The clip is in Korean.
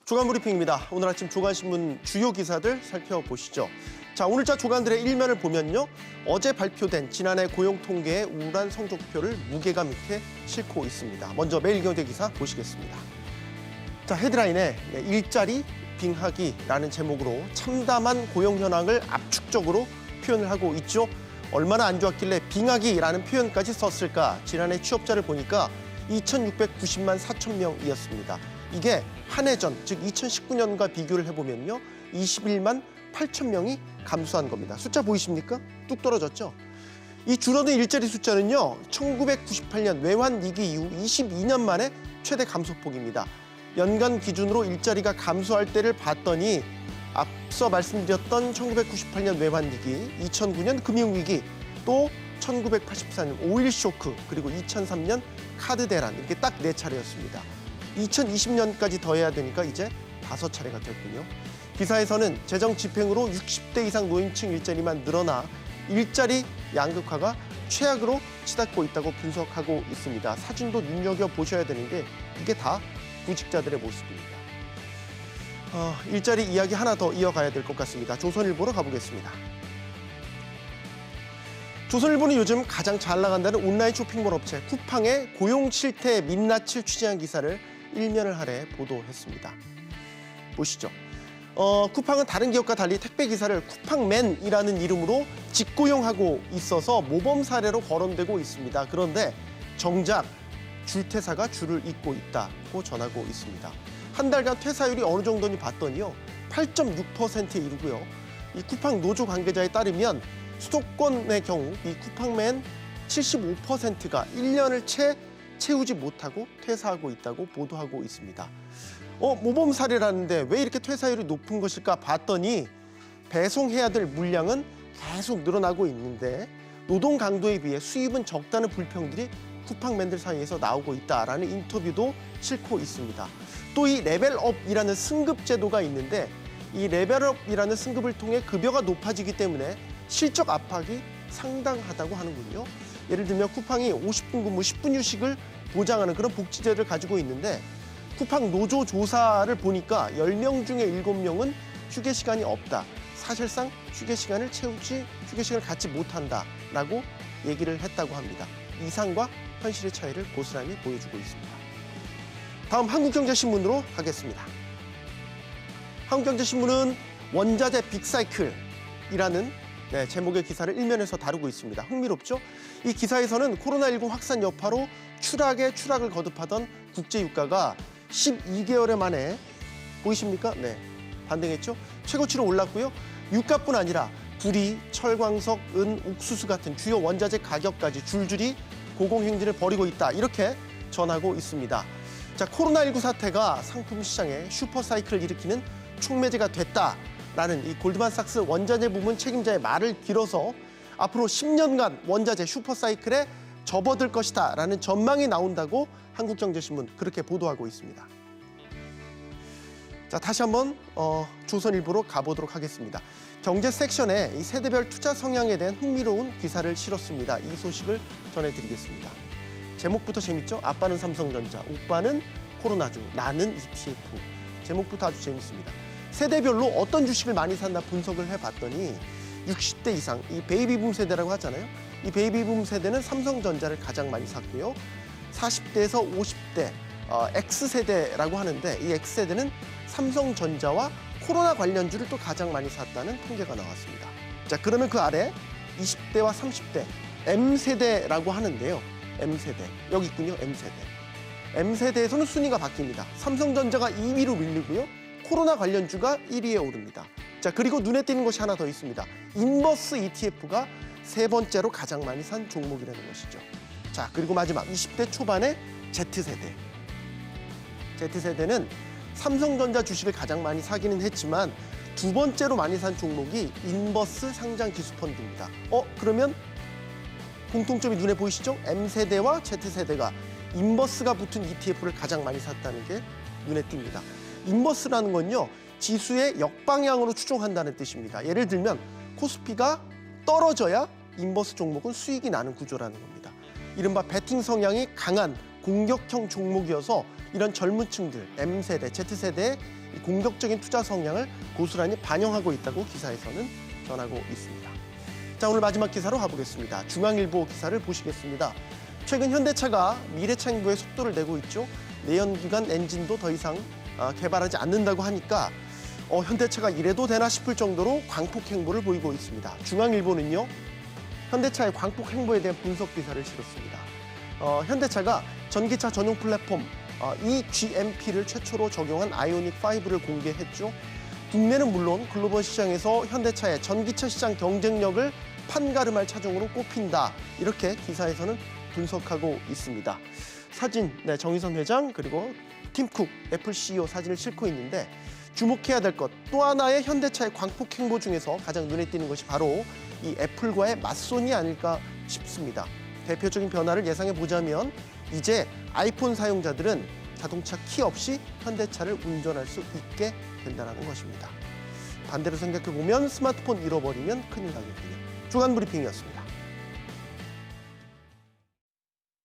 조간 브리핑입니다. 오늘 아침 조간신문 주요 기사들 살펴보시죠. 자, 오늘자 조간들의 일면을 보면요. 어제 발표된 지난해 고용 통계의 우울한 성적표를 무게감 있게 싣고 있습니다. 먼저 매일경제 기사 보시겠습니다. 자, 헤드라인에 일자리 빙하기라는 제목으로 참담한 고용 현황을 압축적으로 표현을 하고 있죠. 얼마나 안 좋았길래 빙하기라는 표현까지 썼을까? 지난해 취업자를 보니까 2,690만 4천 명이었습니다. 이게 한 해 전, 즉 2019년과 비교를 해보면요. 21만 8천 명이 감소한 겁니다. 숫자 보이십니까? 뚝 떨어졌죠? 이 줄어든 일자리 숫자는요. 1998년 외환위기 이후 22년 만에 최대 감소폭입니다. 연간 기준으로 일자리가 감소할 때를 봤더니 앞서 말씀드렸던 1998년 외환위기, 2009년 금융위기, 또 1984년 5.1 쇼크, 그리고 2003년 카드 대란, 이렇게 딱 4차례였습니다. 2020년까지 더해야 되니까 이제 5차례가 됐군요. 기사에서는 재정 집행으로 60대 이상 노인층 일자리만 늘어나 일자리 양극화가 최악으로 치닫고 있다고 분석하고 있습니다. 사진도 눈여겨보셔야 되는데 이게 다 구직자들의 모습입니다. 일자리 이야기 하나 더 이어가야 될 것 같습니다. 조선일보로 가보겠습니다. 조선일보는 요즘 가장 잘 나간다는 온라인 쇼핑몰 업체 쿠팡의 고용 실태 민낯을 취재한 기사를 일면을 할애 보도했습니다. 보시죠. 쿠팡은 다른 기업과 달리 택배 기사를 쿠팡맨이라는 이름으로 직고용하고 있어서 모범 사례로 거론되고 있습니다. 그런데 정작 줄퇴사가 줄을 잇고 있다고 전하고 있습니다. 한 달간 퇴사율이 어느 정도니 봤더니요. 8.6%에 이르고요. 이 쿠팡 노조 관계자에 따르면 수도권의 경우 이 쿠팡맨 75%가 1년을 채우지 못하고 퇴사하고 있다고 보도하고 있습니다. 모범 사례라는데 왜 이렇게 퇴사율이 높은 것일까 봤더니 배송해야 될 물량은 계속 늘어나고 있는데 노동 강도에 비해 수입은 적다는 불평들이 쿠팡맨들 사이에서 나오고 있다라는 인터뷰도 싣고 있습니다. 또 이 레벨업이라는 승급 제도가 있는데 이 레벨업이라는 승급을 통해 급여가 높아지기 때문에 실적 압박이 상당하다고 하는군요. 예를 들면 쿠팡이 50분 근무 10분 휴식을 보장하는 그런 복지제를 가지고 있는데 쿠팡 노조 조사를 보니까 10명 중에 7명은 휴게 시간이 없다. 사실상 휴게 시간을 갖지 못한다라고 얘기를 했다고 합니다. 이상과 현실의 차이를 고스란히 보여주고 있습니다. 다음 한국경제신문으로 가겠습니다. 한국경제신문은 원자재 빅사이클이라는 제목의 기사를 일면에서 다루고 있습니다. 흥미롭죠? 이 기사에서는 코로나19 확산 여파로 추락을 거듭하던 국제유가가 12개월 만에 보이십니까? 네, 반등했죠? 최고치로 올랐고요. 유가뿐 아니라 구리, 철광석, 은, 옥수수 같은 주요 원자재 가격까지 줄줄이 고공행진을 벌이고 있다. 이렇게 전하고 있습니다. 자, 코로나19 사태가 상품 시장에 슈퍼사이클을 일으키는 촉매제가 됐다라는 이 골드만삭스 원자재 부문 책임자의 말을 빌어서 앞으로 10년간 원자재 슈퍼사이클에 접어들 것이다라는 전망이 나온다고 한국경제신문 그렇게 보도하고 있습니다. 자, 다시 한번 조선일보로 가보도록 하겠습니다. 경제 섹션에 이 세대별 투자 성향에 대한 흥미로운 기사를 실었습니다. 이 소식을 전해드리겠습니다. 제목부터 재밌죠? 아빠는 삼성전자, 오빠는 코로나주, 나는 ETF. 제목부터 아주 재밌습니다. 세대별로 어떤 주식을 많이 샀나 분석을 해봤더니 60대 이상, 이 베이비붐 세대라고 하잖아요. 이 베이비붐 세대는 삼성전자를 가장 많이 샀고요. 40대에서 50대, X세대라고 하는데 이 X세대는 삼성전자와 코로나 관련주를 또 가장 많이 샀다는 통계가 나왔습니다. 자, 그러면 그 아래 20대와 30대, M세대라고 하는데요. M세대, 여기 있군요. M세대. M세대에서는 순위가 바뀝니다. 삼성전자가 2위로 밀리고요. 코로나 관련주가 1위에 오릅니다. 자, 그리고 눈에 띄는 것이 하나 더 있습니다. 인버스 ETF가 세 번째로 가장 많이 산 종목이라는 것이죠. 자, 그리고 마지막 20대 초반의 Z세대. Z세대는 삼성전자 주식을 가장 많이 사기는 했지만 두 번째로 많이 산 종목이 인버스 상장 기수펀드입니다. 그러면 공통점이 눈에 보이시죠? M세대와 Z세대가 인버스가 붙은 ETF를 가장 많이 샀다는 게 눈에 띕니다. 인버스라는 건요, 지수의 역방향으로 추종한다는 뜻입니다. 예를 들면 코스피가 떨어져야 인버스 종목은 수익이 나는 구조라는 겁니다. 이른바 배팅 성향이 강한 공격형 종목이어서 이런 젊은 층들, M세대, Z세대의 이 공격적인 투자 성향을 고스란히 반영하고 있다고 기사에서는 전하고 있습니다. 자, 오늘 마지막 기사로 가보겠습니다. 중앙일보 기사를 보시겠습니다. 최근 현대차가 미래차 행보에 속도를 내고 있죠. 내연기관 엔진도 더 이상 개발하지 않는다고 하니까 현대차가 이래도 되나 싶을 정도로 광폭 행보를 보이고 있습니다. 중앙일보는요, 현대차의 광폭 행보에 대한 분석 기사를 실었습니다. 현대차가 전기차 전용 플랫폼 eGMP를 최초로 적용한 아이오닉5를 공개했죠. 국내는 물론 글로벌 시장에서 현대차의 전기차 시장 경쟁력을 판가름할 차종으로 꼽힌다. 이렇게 기사에서는 분석하고 있습니다. 사진, 정의선 회장 그리고 팀 쿡 애플 CEO 사진을 싣고 있는데 주목해야 될 것 또 하나의 현대차의 광폭 행보 중에서 가장 눈에 띄는 것이 바로 이 애플과의 맞손이 아닐까 싶습니다. 대표적인 변화를 예상해 보자면 이제 아이폰 사용자들은 자동차 키 없이 현대차를 운전할 수 있게 된다는 것입니다. 반대로 생각해 보면 스마트폰 잃어버리면 큰일 나겠군요. 주간 브리핑이었습니다.